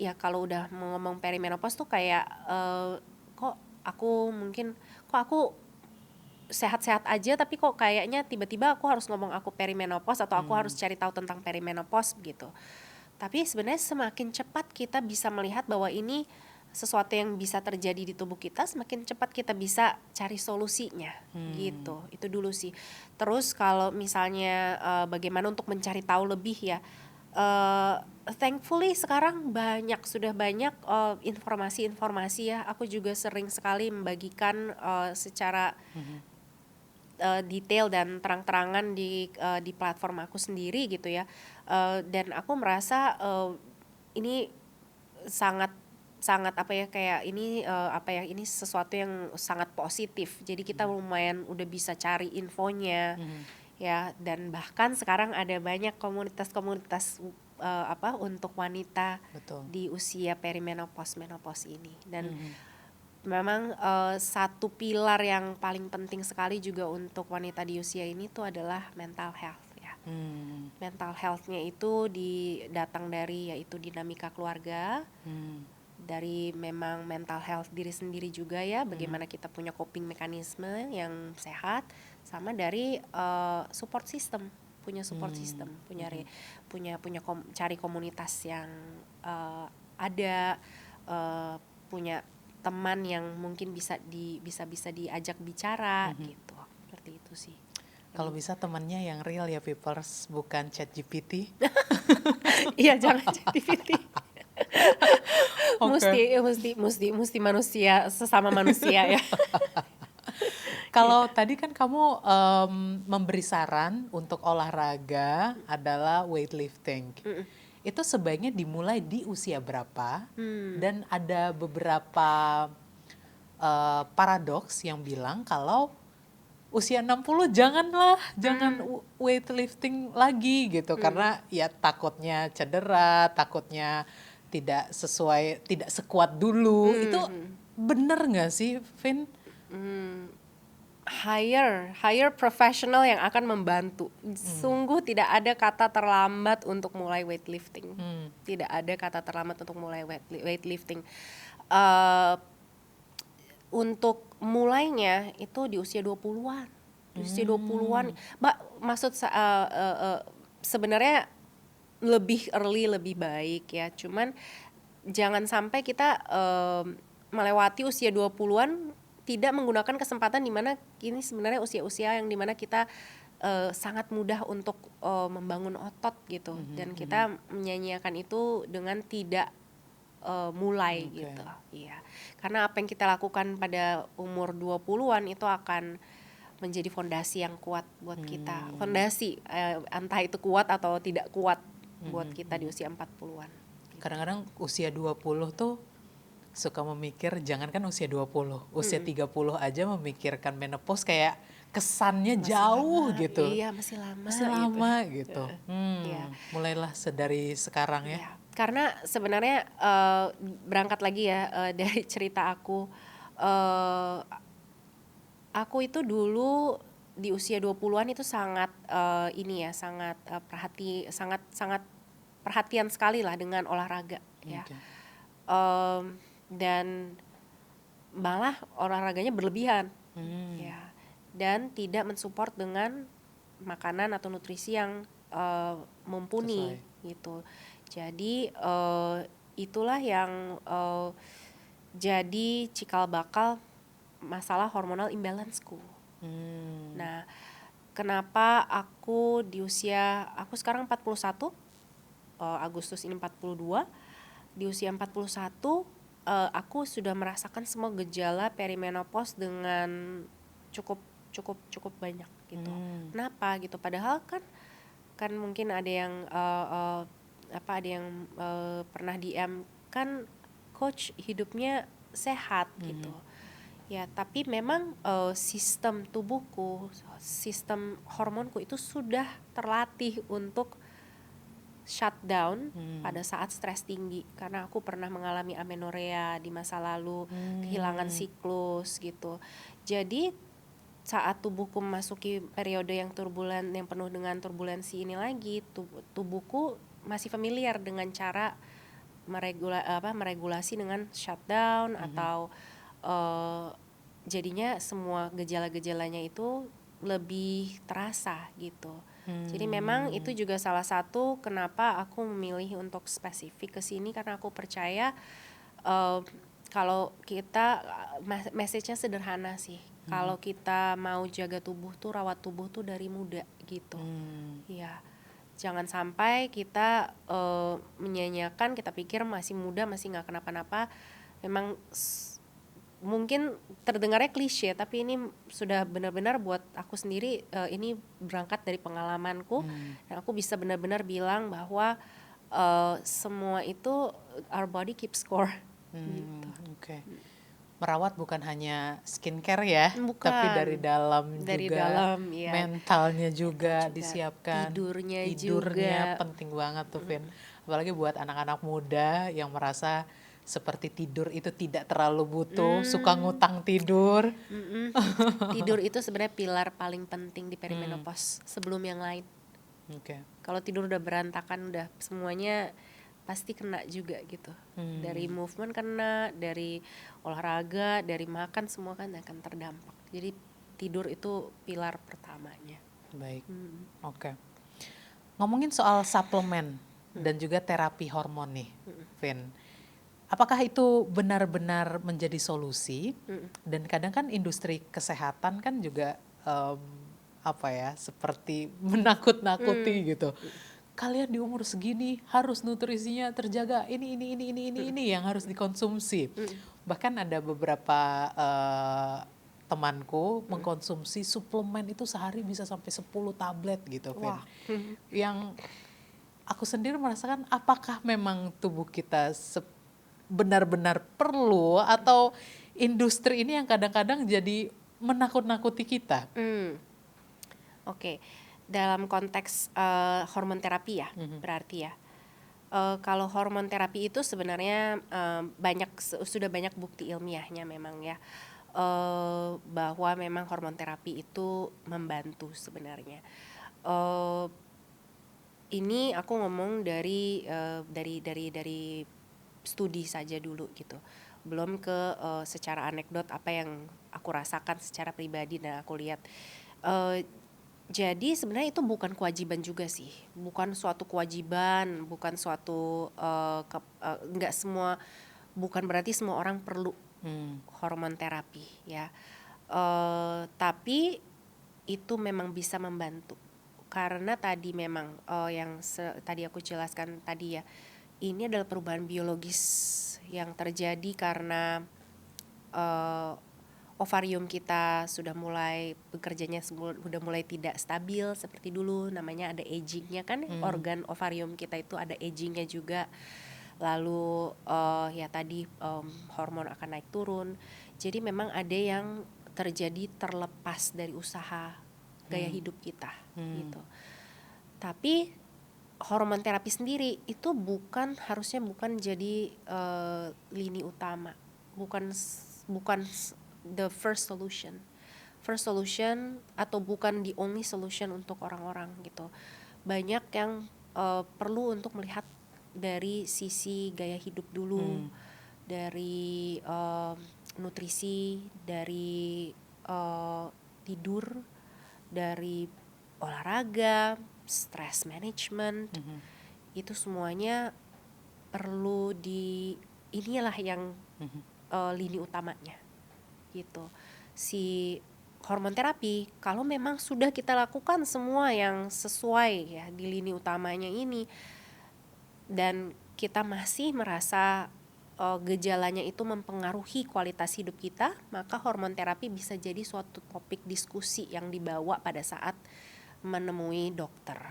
ya kalau udah mau ngomong perimenopause tuh kayak kok aku sehat-sehat aja, tapi kok kayaknya tiba-tiba aku harus ngomong aku perimenopause atau aku harus cari tahu tentang perimenopause gitu. Tapi sebenarnya semakin cepat kita bisa melihat bahwa ini sesuatu yang bisa terjadi di tubuh kita, semakin cepat kita bisa cari solusinya gitu. Itu dulu sih. Terus kalau misalnya bagaimana untuk mencari tahu lebih ya, thankfully sekarang sudah banyak informasi-informasi ya. Aku juga sering sekali membagikan secara detail dan terang-terangan di platform aku sendiri gitu ya. Dan aku merasa ini sangat ini sesuatu yang sangat positif. Jadi kita lumayan udah bisa cari infonya ya, dan bahkan sekarang ada banyak komunitas-komunitas untuk wanita. Betul. Di usia perimenopause menopause ini. Dan memang satu pilar yang paling penting sekali juga untuk wanita di usia ini tuh adalah mental health ya. Mental health-nya itu datang dari yaitu dinamika keluarga, dari memang mental health diri sendiri juga ya, bagaimana kita punya coping mekanisme yang sehat, sama dari support system, cari komunitas yang ada, punya teman yang mungkin bisa diajak bicara gitu, seperti itu sih. Kalau bisa temannya yang real ya, Pipers, bukan ChatGPT. Iya, jangan ChatGPT. Mesti manusia, sesama manusia ya. Kalau tadi kan kamu memberi saran untuk olahraga adalah weightlifting. Itu sebaiknya dimulai di usia berapa? Dan ada beberapa paradoks yang bilang kalau usia 60 jangan weightlifting lagi gitu, karena ya takutnya cedera, takutnya tidak sekuat dulu. Itu bener nggak sih, Vin? Hire professional yang akan membantu. Sungguh tidak ada kata terlambat untuk mulai weightlifting. Tidak ada kata terlambat untuk mulai weightlifting. untuk mulainya itu di usia 20-an. Di usia 20-an, Mbak, maksud sebenarnya lebih early lebih baik ya. Cuman jangan sampai kita melewati usia 20-an tidak menggunakan kesempatan di mana ini sebenarnya usia-usia yang dimana kita sangat mudah untuk membangun otot gitu, dan kita menyanyiakan itu dengan tidak mulai gitu. Iya. Karena apa yang kita lakukan pada umur 20-an itu akan menjadi fondasi yang kuat buat kita. Fondasi entah itu kuat atau tidak kuat buat kita di usia 40-an. Kadang-kadang usia 20 tuh suka memikir, jangankan usia 20, usia 30 aja memikirkan menopause kayak kesannya Masih jauh lama, gitu. iya masih lama. Masih lama gitu. Iya. Mulailah sedari sekarang ya. Iya. Karena sebenarnya berangkat lagi ya dari cerita aku. Aku itu dulu di usia 20-an itu sangat ini ya, sangat sangat perhatian sekali lah dengan olahraga ya. Oke. Dan malah olahraganya berlebihan ya, dan tidak mensupport dengan makanan atau nutrisi yang mumpuni gitu. Jadi itulah yang jadi cikal bakal masalah hormonal imbalance-ku. Nah, kenapa aku di usia, aku sekarang 41, Agustus ini 42, di usia 41 aku sudah merasakan semua gejala perimenopause dengan cukup banyak gitu. Kenapa gitu? Padahal kan mungkin ada yang pernah DM kan, coach hidupnya sehat gitu. Ya, tapi memang sistem tubuhku, sistem hormonku itu sudah terlatih untuk shutdown pada saat stres tinggi, karena aku pernah mengalami amenorea di masa lalu, kehilangan siklus gitu. Jadi saat tubuhku memasuki periode yang turbulen, yang penuh dengan turbulensi ini lagi, tubuhku masih familiar dengan cara meregulasi dengan shutdown atau jadinya semua gejala-gejalanya itu lebih terasa gitu. Jadi memang itu juga salah satu kenapa aku memilih untuk spesifik ke sini, karena aku percaya kalau kita message-nya sederhana sih. Kalau kita mau jaga tubuh tuh, rawat tubuh tuh dari muda gitu. Ya. Jangan sampai kita menyanyiakan, kita pikir masih muda, masih nggak kenapa-napa. Memang mungkin terdengarnya klise, tapi ini sudah benar-benar buat aku sendiri, ini berangkat dari pengalamanku, dan aku bisa benar-benar bilang bahwa semua itu our body keep score gitu. Oke. Merawat bukan hanya skincare ya, Bukan. tapi dari dalam Dari juga, dalam, ya. mentalnya juga Juga. disiapkan. Tidurnya Tidurnya juga. penting banget tuh, Vin. Apalagi buat anak-anak muda yang merasa seperti tidur itu tidak terlalu butuh, suka ngutang tidur. Tidur itu sebenarnya pilar paling penting di perimenopause sebelum yang lain. Oke. Kalau tidur udah berantakan, udah semuanya pasti kena juga gitu. Dari movement kena, dari olahraga, dari makan, semua kan akan terdampak. Jadi tidur itu pilar pertamanya. Baik. Oke. Ngomongin soal suplemen dan juga terapi hormon nih, Vin. Apakah itu benar-benar menjadi solusi? Dan kadang kan industri kesehatan kan juga seperti menakut-nakuti gitu. Kalian di umur segini harus nutrisinya terjaga, ini yang harus dikonsumsi. Bahkan ada beberapa temanku mengkonsumsi suplemen itu sehari bisa sampai 10 tablet gitu, Vin. Yang aku sendiri merasakan, apakah memang tubuh kita benar-benar perlu, atau industri ini yang kadang-kadang jadi menakut-nakuti kita? Oke. Dalam konteks hormon terapi ya, berarti ya. Kalau hormon terapi itu sebenarnya sudah banyak bukti ilmiahnya memang ya, bahwa memang hormon terapi itu membantu sebenarnya. Ini aku ngomong dari studi saja dulu gitu. Belum ke secara anekdot apa yang aku rasakan secara pribadi dan aku lihat. Eh, jadi sebenarnya itu bukan kewajiban juga sih, bukan suatu kewajiban, bukan suatu nggak semua, bukan berarti semua orang perlu hormon terapi ya. Tapi itu memang bisa membantu karena tadi memang tadi aku jelaskan tadi ya, ini adalah perubahan biologis yang terjadi karena ovarium kita sudah mulai bekerjanya sudah mulai tidak stabil seperti dulu, namanya ada agingnya kan, organ ovarium kita itu ada agingnya juga. Lalu ya tadi hormon akan naik turun. Jadi memang ada yang terjadi terlepas dari usaha gaya hidup kita gitu. Tapi hormon terapi sendiri itu harusnya bukan jadi lini utama, bukan the first solution atau bukan the only solution untuk orang-orang gitu. Banyak yang perlu untuk melihat dari sisi gaya hidup dulu, dari nutrisi, dari tidur, dari olahraga, stress management. Itu semuanya perlu inilah yang lini utamanya gitu. Si hormon terapi kalau memang sudah kita lakukan semua yang sesuai ya di lini utamanya ini dan kita masih merasa gejalanya itu mempengaruhi kualitas hidup kita, maka hormon terapi bisa jadi suatu topik diskusi yang dibawa pada saat menemui dokter.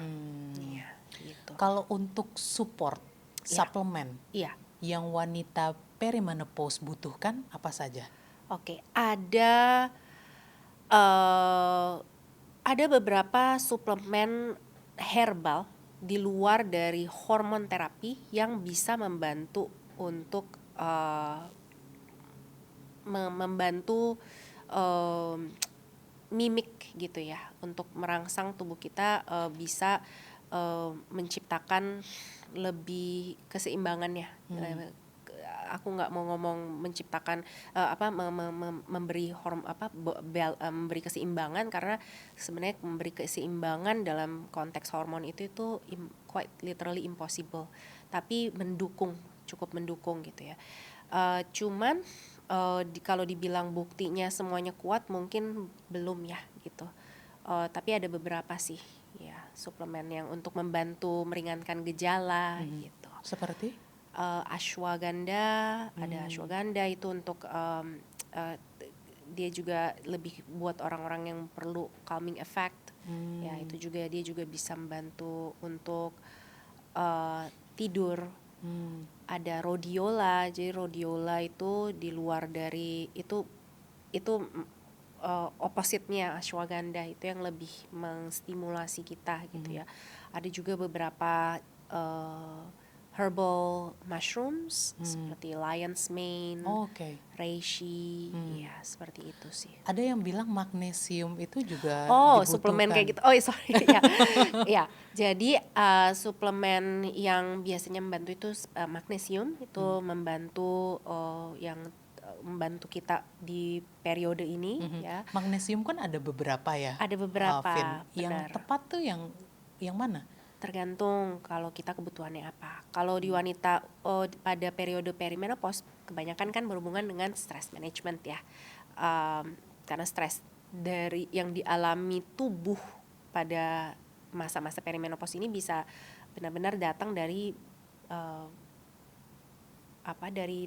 Iya, gitu. Kalau untuk support suplemen Iya. yang wanita perimenopause butuhkan apa saja? Oke, ada beberapa suplemen herbal di luar dari hormon terapi yang bisa membantu untuk membantu mimik gitu ya, untuk merangsang tubuh kita bisa menciptakan lebih keseimbangan ya. Aku nggak mau ngomong menciptakan memberi memberi keseimbangan, karena sebenarnya memberi keseimbangan dalam konteks hormon itu quite literally impossible, tapi cukup mendukung gitu ya. Cuman kalau dibilang buktinya semuanya kuat mungkin belum ya gitu. Tapi ada beberapa sih ya suplemen yang untuk membantu meringankan gejala gitu. Seperti? Ashwagandha, ada ashwagandha itu untuk dia juga lebih buat orang-orang yang perlu calming effect. Ya itu juga dia juga bisa membantu untuk tidur. Ada rhodiola, jadi rhodiola itu di luar dari itu opposite-nya ashwagandha, itu yang lebih menstimulasi kita gitu ya. Ada juga beberapa herbal mushrooms seperti lion's mane, reishi, ya seperti itu sih. Ada yang bilang magnesium itu juga suplemen kayak gitu. Sorry ya. Ya, jadi suplemen yang biasanya membantu itu magnesium, itu membantu membantu kita di periode ini ya. Magnesium kan ada beberapa ya. Ada beberapa. Yang tepat tuh yang mana? Tergantung kalau kita kebutuhannya apa. Kalau di wanita pada periode perimenopause kebanyakan kan berhubungan dengan stress management ya. Karena stres dari yang dialami tubuh pada masa-masa perimenopause ini bisa benar-benar datang dari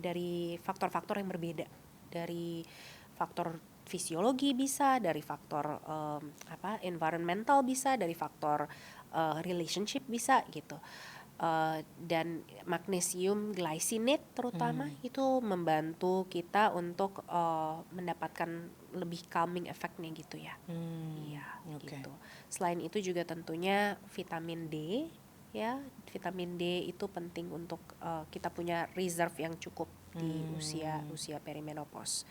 dari faktor-faktor yang berbeda, dari faktor fisiologi bisa, dari faktor environmental bisa, dari faktor relationship bisa gitu. Dan magnesium glycinate terutama itu membantu kita untuk mendapatkan lebih calming effect-nya gitu ya. Iya, gitu. Selain itu juga tentunya vitamin D ya. Vitamin D itu penting untuk kita punya reserve yang cukup di usia perimenopause.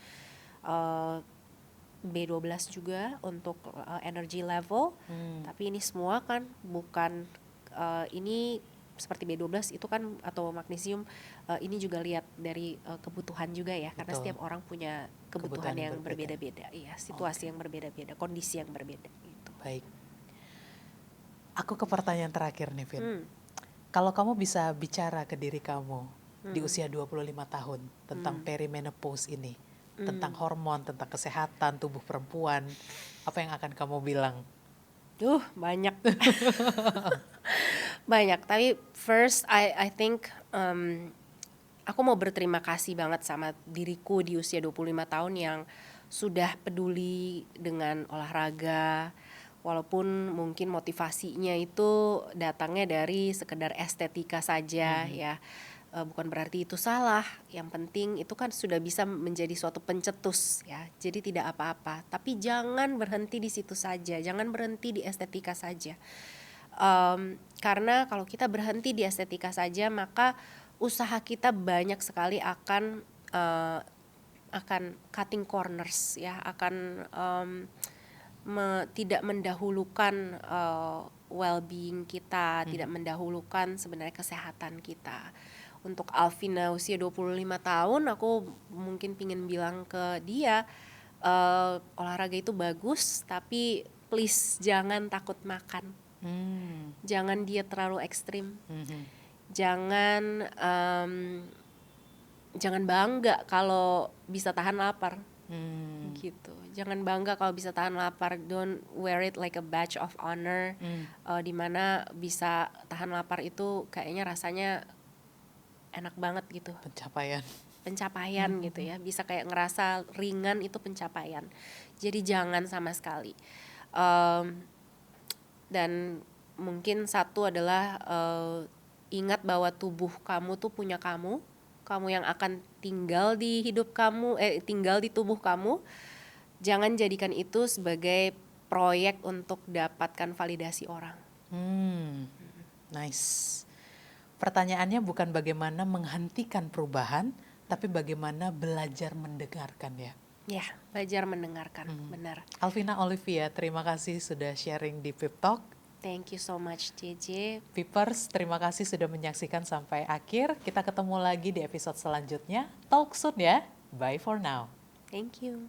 B12 juga untuk energy level. Tapi ini semua kan bukan ini seperti B12 itu kan atau magnesium, ini juga lihat dari kebutuhan juga ya, karena Betul. setiap orang punya Kebutuhan kebutuhan yang yang berbeda. berbeda-beda, iya, situasi yang berbeda-beda, kondisi yang berbeda gitu. Baik. Aku ke pertanyaan terakhir nih, Vin. Hmm. Kalau kamu bisa bicara ke diri kamu di Hmm. usia 25 tahun tentang perimenopause ini, Hmm. tentang hormon, tentang kesehatan tubuh perempuan, apa yang akan kamu bilang? Banyak. Banyak, tapi first I think aku mau berterima kasih banget sama diriku di usia 25 tahun yang sudah peduli dengan olahraga, walaupun mungkin motivasinya itu datangnya dari sekedar estetika saja ya. Bukan berarti itu salah, yang penting itu kan sudah bisa menjadi suatu pencetus ya, jadi tidak apa-apa. Tapi jangan berhenti di situ saja, jangan berhenti di estetika saja. Karena kalau kita berhenti di estetika saja, maka usaha kita banyak sekali akan cutting corners ya, akan tidak mendahulukan well-being kita, tidak mendahulukan sebenarnya kesehatan kita. Untuk Alvina usia 25 tahun, aku mungkin pingin bilang ke dia, olahraga itu bagus, tapi please jangan takut makan. Jangan diet terlalu ekstrim. Jangan bangga kalau bisa tahan lapar. Gitu. Jangan bangga kalau bisa tahan lapar. Don't wear it like a badge of honor. Dimana bisa tahan lapar itu kayaknya rasanya enak banget gitu. Pencapaian gitu ya, bisa kayak ngerasa ringan, itu pencapaian. Jadi jangan sama sekali. Dan mungkin satu adalah ingat bahwa tubuh kamu tuh punya kamu yang akan tinggal di hidup kamu, tinggal di tubuh kamu. Jangan jadikan itu sebagai proyek untuk dapatkan validasi orang. Nice. Pertanyaannya bukan bagaimana menghentikan perubahan, tapi bagaimana belajar mendengarkan ya. Ya, belajar mendengarkan, benar. Alvina Olivia, terima kasih sudah sharing di Pip Talk. Thank you so much, JJ. Pipers, terima kasih sudah menyaksikan sampai akhir. Kita ketemu lagi di episode selanjutnya. Talk soon ya. Bye for now. Thank you.